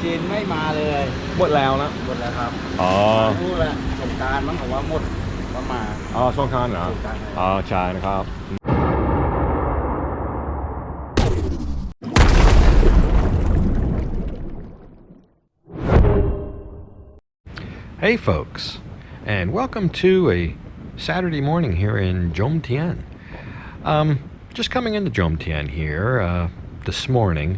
จีนไม่มาเลยหมดแล้วนะหมดแล้วครับอ๋อรู้แหละสงกรานต์มั้งผมว่าหมดก็มาอ๋อช่วงคานเหรอสงกรานต์ อ๋อใช่นะครับ Hey folks, and welcome to a Saturday morning here in Jomtien. Just coming into Jomtien here this morning.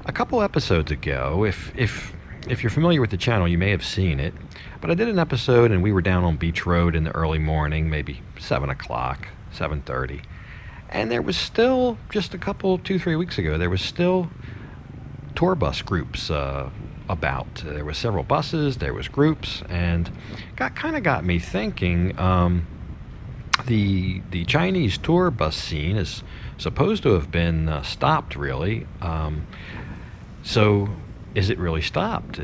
A couple episodes ago, if you're familiar with the channel, you may have seen it. But I did an episode, and we were down on Beach Road in the early morning, maybe 7 o'clock, 7:30, and there was still just a couple, 2-3 weeks ago, there was still tour bus groups about. There were several buses, there was groups, and got me thinking. The Chinese tour bus scene is supposed to have been stopped, really. So, is it really stopped?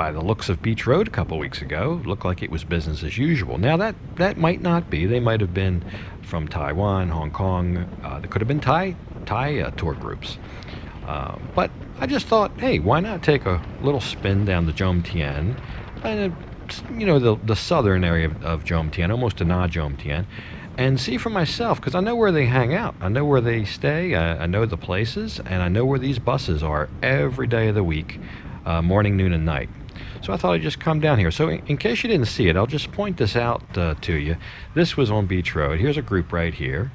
By the looks of Beach Road a couple weeks ago, looked like it was business as usual. Now that might not be. They might have been from Taiwan, Hong Kong. There could have been Thai tour groups. But I just thought, hey, why not take a little spin down the Jomtien, and the southern area of Jomtien, almost to Na Jomtien, and see for myself, because I know where they hang out, I know where they stay, I know the places, and I know where these buses are every day of the week, morning, noon, and night. So I thought I'd just come down here. So in case you didn't see it, I'll just point this out to you. This was on Beach Road. Here's a group right here,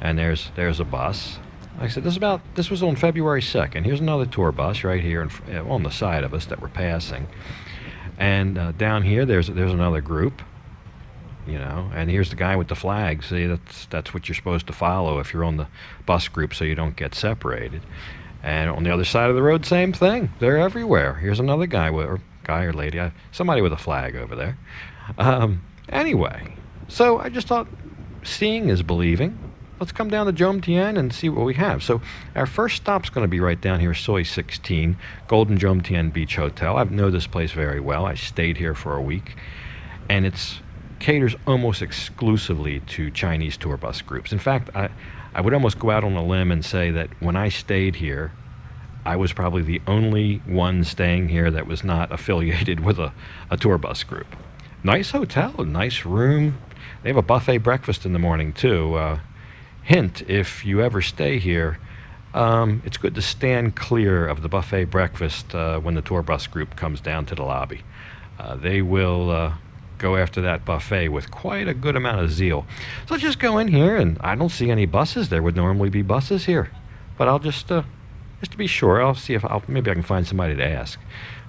and there's a bus. Like I said, this was on February 2nd. Here's another tour bus right here on the side of us that we're passing. And down here, there's another group, and here's the guy with the flag. See, that's what you're supposed to follow if you're on the bus group, so you don't get separated. And on the other side of the road, same thing. They're everywhere. Here's another guy or lady, somebody with a flag over there. Anyway, so I just thought, seeing is believing. Let's come down to Jomtien and see what we have. So our first stop's going to be right down here, Soi 16, Golden Jomtien Beach Hotel. I know this place very well. I stayed here for a week, and it caters almost exclusively to Chinese tour bus groups. In fact, I would almost go out on a limb and say that when I stayed here, I was probably the only one staying here that was not affiliated with a tour bus group. Nice hotel, nice room. They have a buffet breakfast in the morning, too. Hint, if you ever stay here, it's good to stand clear of the buffet breakfast when the tour bus group comes down to the lobby. They will go after that buffet with quite a good amount of zeal. So let's just go in here, and I don't see any buses. There would normally be buses here. But I'll just to be sure, I'll see if maybe I can find somebody to ask.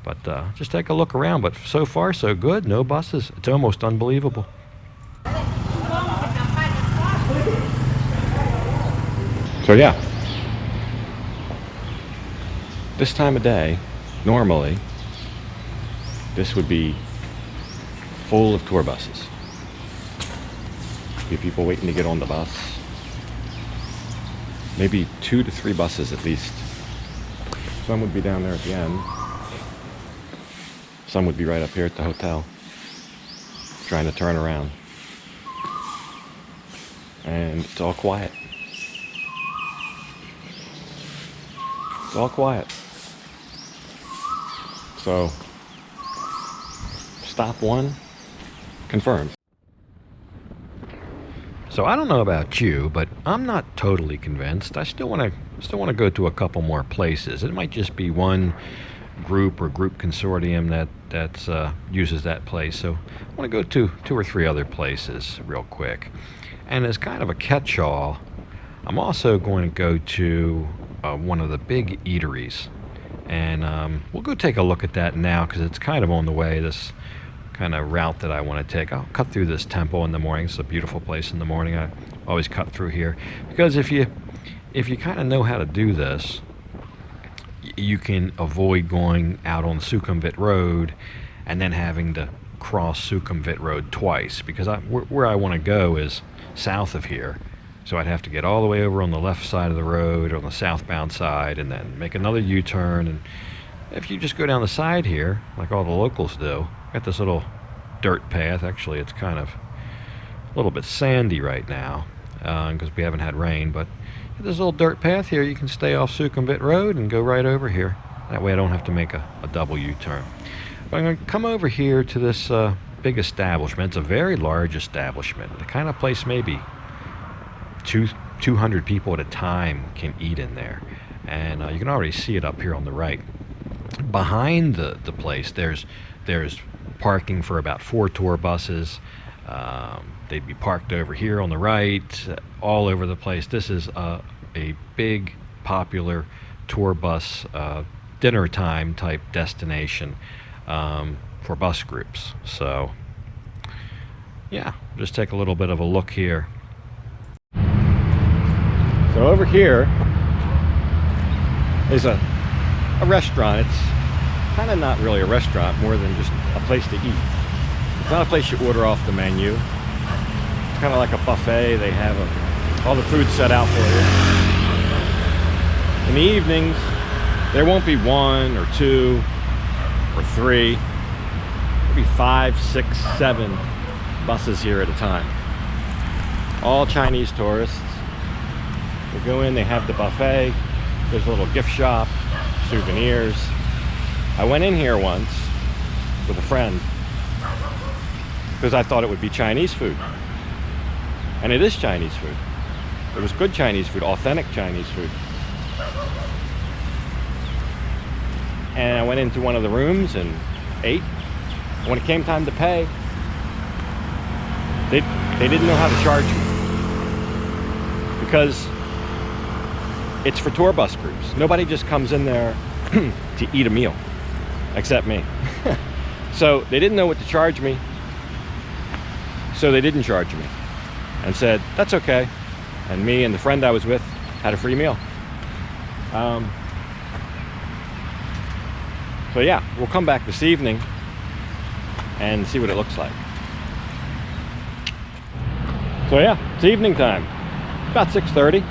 But just take a look around. But so far, so good. No buses. It's almost unbelievable. So yeah, this time of day, normally, this would be full of tour buses. Be people waiting to get on the bus. Maybe 2 to 3 buses at least. Some would be down there at the end. Some would be right up here at the hotel, trying to turn around. And it's all quiet. It's all quiet. So, stop 1, confirmed. So I don't know about you, but I'm not totally convinced. I still want to go to a couple more places. It might just be one group or group consortium that uses that place. So I want to go to 2 or 3 other places real quick. And as kind of a catch-all, I'm also going to go to one of the big eateries, and we'll go take a look at that now because it's kind of on the way, this kind of route that I want to take. I'll cut through this temple in the morning. It's a beautiful place in the morning. I always cut through here because if you kind of know how to do this, you can avoid going out on Sukhumvit Road and then having to cross Sukhumvit Road twice, because where I want to go is south of here. So I'd have to get all the way over on the left side of the road, on the southbound side, and then make another U-turn. And if you just go down the side here, like all the locals do, got this little dirt path. Actually, it's kind of a little bit sandy right now because we haven't had rain. But this little dirt path here, you can stay off Sukhumvit Road and go right over here. That way I don't have to make a double U-turn. But I'm going to come over here to this big establishment. It's a very large establishment. The kind of place maybe 200 people at a time can eat in there. And you can already see it up here on the right. Behind the place, there's parking for about 4 tour buses. They'd be parked over here on the right, all over the place. This is a big, popular tour bus dinner time type destination for bus groups. So yeah, just take a little bit of a look here. So over here is a restaurant. It's kind of not really a restaurant, more than just a place to eat. It's not a place you order off the menu. It's kind of like a buffet. They have all the food set out for you. In the evenings, there won't be 1 or 2 or 3. There'll be 5, 6, 7 buses here at a time. All Chinese tourists. They go in, they have the buffet. There's a little gift shop, souvenirs. I went in here once with a friend because I thought it would be Chinese food. And it is Chinese food. It was good Chinese food, authentic Chinese food. And I went into one of the rooms and ate. When it came time to pay, they didn't know how to charge me, because it's for tour bus groups. Nobody just comes in there to eat a meal, except me. So they didn't know what to charge me, so they didn't charge me, and said, that's okay. And me and the friend I was with had a free meal. So yeah, we'll come back this evening and see what it looks like. So yeah, it's evening time, about 6:30.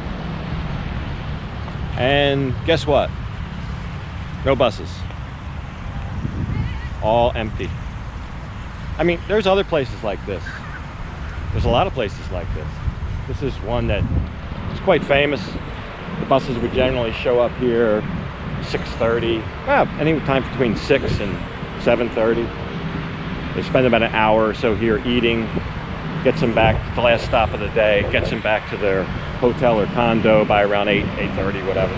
And guess what? No buses. All empty. I mean, there's other places like this. There's a lot of places like this. This is one that is quite famous. The buses would generally show up here 6:30, any time between 6 and 7:30. They spend about an hour or so here eating, gets them back to the last stop of the day, gets them back to their hotel or condo by around 8, 8:30, whatever.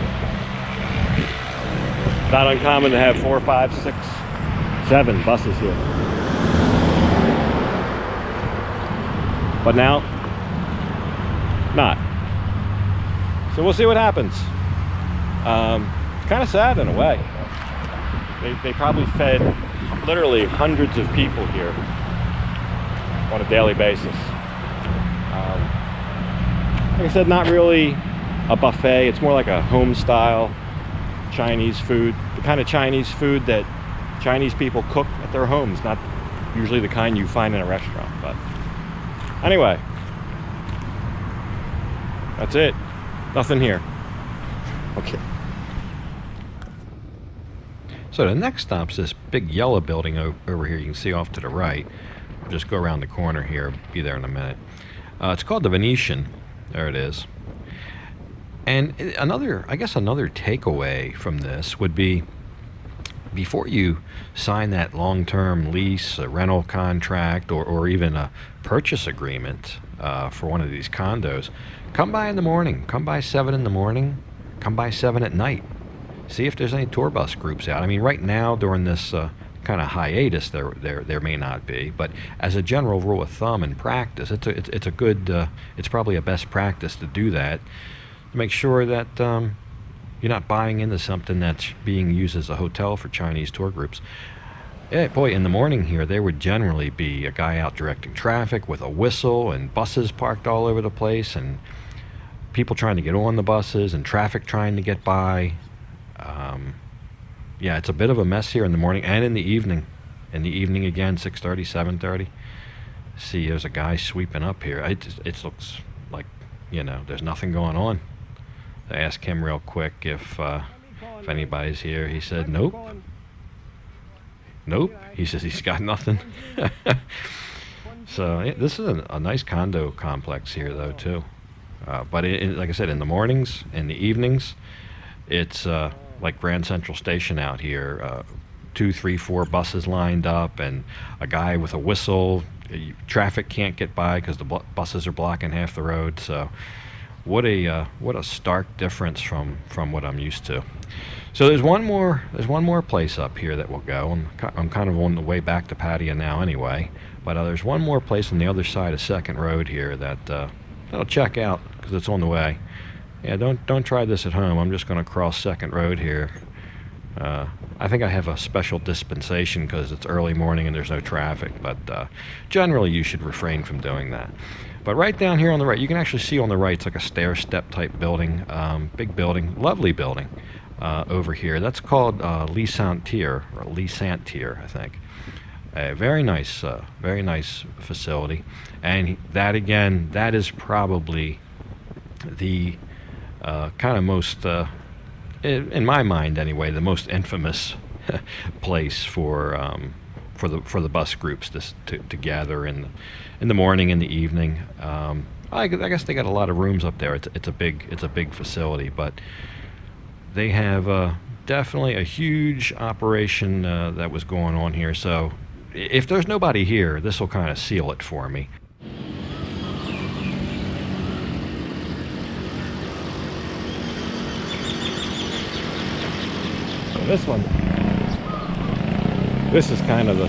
Not uncommon to have 4, 5, 6, 7 buses here. But now, not. So we'll see what happens. It's kind of sad in a way. They probably fed literally hundreds of people here on a daily basis. Like I said, not really a buffet. It's more like a home style Chinese food, the kind of Chinese food that Chinese people cook at their homes, not usually the kind you find in a restaurant. But anyway, that's it. Nothing here. Okay. So the next stop's this big yellow building over here. You can see off to the right. We'll just go around the corner here. Be there in a minute. It's called the Venetian. There it is. And another takeaway from this would be, before you sign that long-term lease, a rental contract, or even a purchase agreement for one of these condos, come by in the morning. Come by 7 in the morning. Come by 7 at night. See if there's any tour bus groups out. I mean, right now during this kind of hiatus, there may not be, but as a general rule of thumb and practice, it's a good, it's probably a best practice to do that, to make sure that you're not buying into something that's being used as a hotel for Chinese tour groups. Yeah, boy, in the morning here, there would generally be a guy out directing traffic with a whistle, and buses parked all over the place, and people trying to get on the buses, and traffic trying to get by. Yeah, it's a bit of a mess here in the morning and in the evening. In the evening again, 6:30, 7:30. See, there's a guy sweeping up here. It looks like, there's nothing going on. I asked him real quick if anybody's here. He said, nope. Nope. He says he's got nothing. So yeah, this is a nice condo complex here, though, too. But like I said, in the mornings, in the evenings, it's like Grand Central Station out here. 2, 3, 4 buses lined up, and a guy with a whistle. Traffic can't get by because the buses are blocking half the road. So, what a stark difference from what I'm used to. So there's one more place up here that we'll go. I'm kind of on the way back to Pattaya now anyway. But there's one more place on the other side of Second Road here that I'll check out because it's on the way. Yeah, don't try this at home. I'm just going to cross Second Road here. I think I have a special dispensation because it's early morning and there's no traffic, but generally you should refrain from doing that. But right down here on the right, you can actually see on the right, it's like a stair-step type building, big building, lovely building over here. That's called Lee Santier, or Lee Santier, I think. A very nice facility. And that, again, that is probably the kind of most... in my mind anyway, the most infamous place for the bus groups to gather in the morning and the evening. I guess they got a lot of rooms up there. It's a big facility, but they have definitely a huge operation that was going on here. So if there's nobody here, this will kind of seal it for me. This one, this is kind of the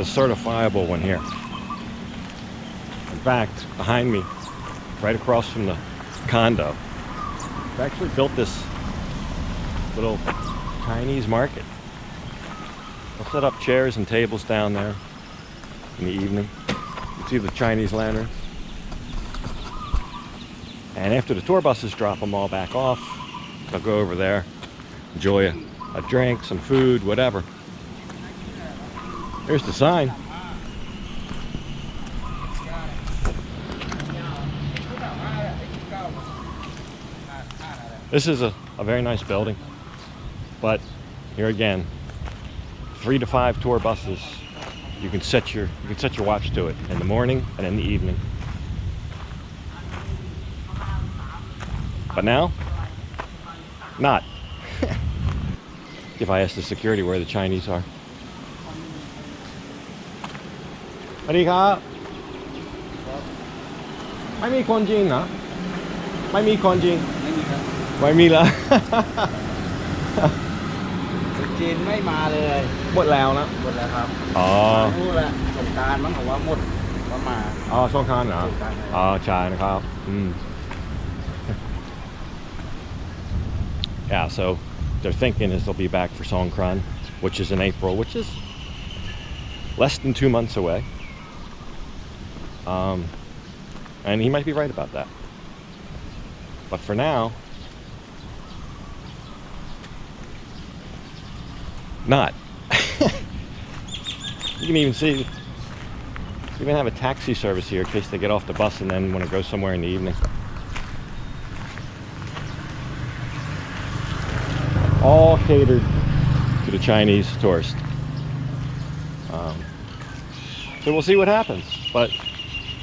certifiable one here. In fact, behind me, right across from the condo, they actually built this little Chinese market. They'll set up chairs and tables down there in the evening. You see the Chinese lanterns. And after the tour buses drop them all back off, they'll go over there, enjoy a drink, some food, whatever. Here's the sign. This is a very nice building, but here again, 3 to 5 tour buses. You can set your watch to it in the morning and in the evening. But now, not. If I ask the security where the Chinese are. สวัสดีครับไม่มีคนจริงเหรอไม่มีคนจริงไม่มีแล้ว จีนไม่มาเลย หมดแล้วนะ หมดแล้วครับ อ๋อ รู้แหละสงกรานต์มั้งผมว่าหมดก็มา อ๋อช่วงค้านเหรออ๋อใช่นะครับYeah, so they're thinking is they'll be back for Songkran, which is in April, which is less than 2 months away. And he might be right about that. But for now, not. You can even see, you even have a taxi service here in case they get off the bus and then want to go somewhere in the evening. All catered to the Chinese tourist. So we'll see what happens. But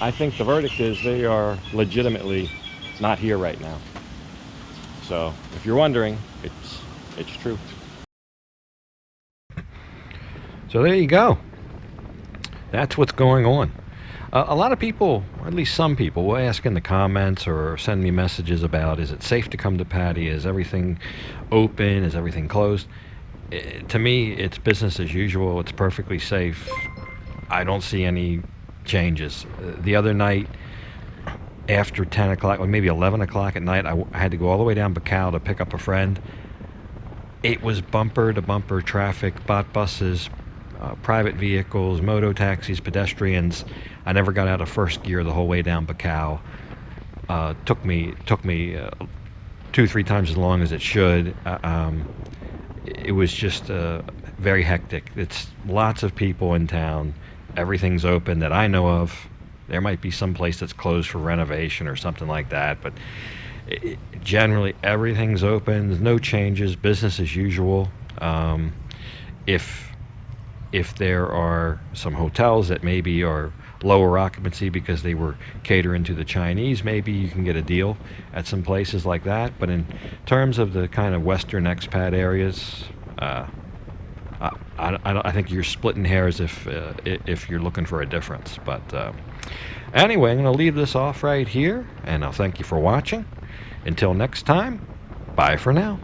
I think the verdict is they are legitimately not here right now. So if you're wondering, it's true. So there you go. That's what's going on. A lot of people, or at least some people, will ask in the comments or send me messages about, is it safe to come to Pattaya? Is everything open? Is everything closed? To me, it's business as usual. It's perfectly safe. I don't see any changes. The other night, after 10 o'clock, or maybe 11 o'clock at night, I had to go all the way down Bacau to pick up a friend. It was bumper to bumper traffic, bot buses, private vehicles, moto taxis, pedestrians. I never got out of first gear the whole way down Bacau. Took me 2-3 times as long as it should. It was just very hectic. It's lots of people in town. Everything's open that I know of. There might be some place that's closed for renovation or something like that, but generally everything's open. There's no changes. Business as usual. If there are some hotels that maybe are lower occupancy because they were catering to the Chinese, maybe you can get a deal at some places like that. But in terms of the kind of Western expat areas, I think you're splitting hairs if you're looking for a difference. But anyway, I'm going to leave this off right here, and I'll thank you for watching. Until next time, bye for now.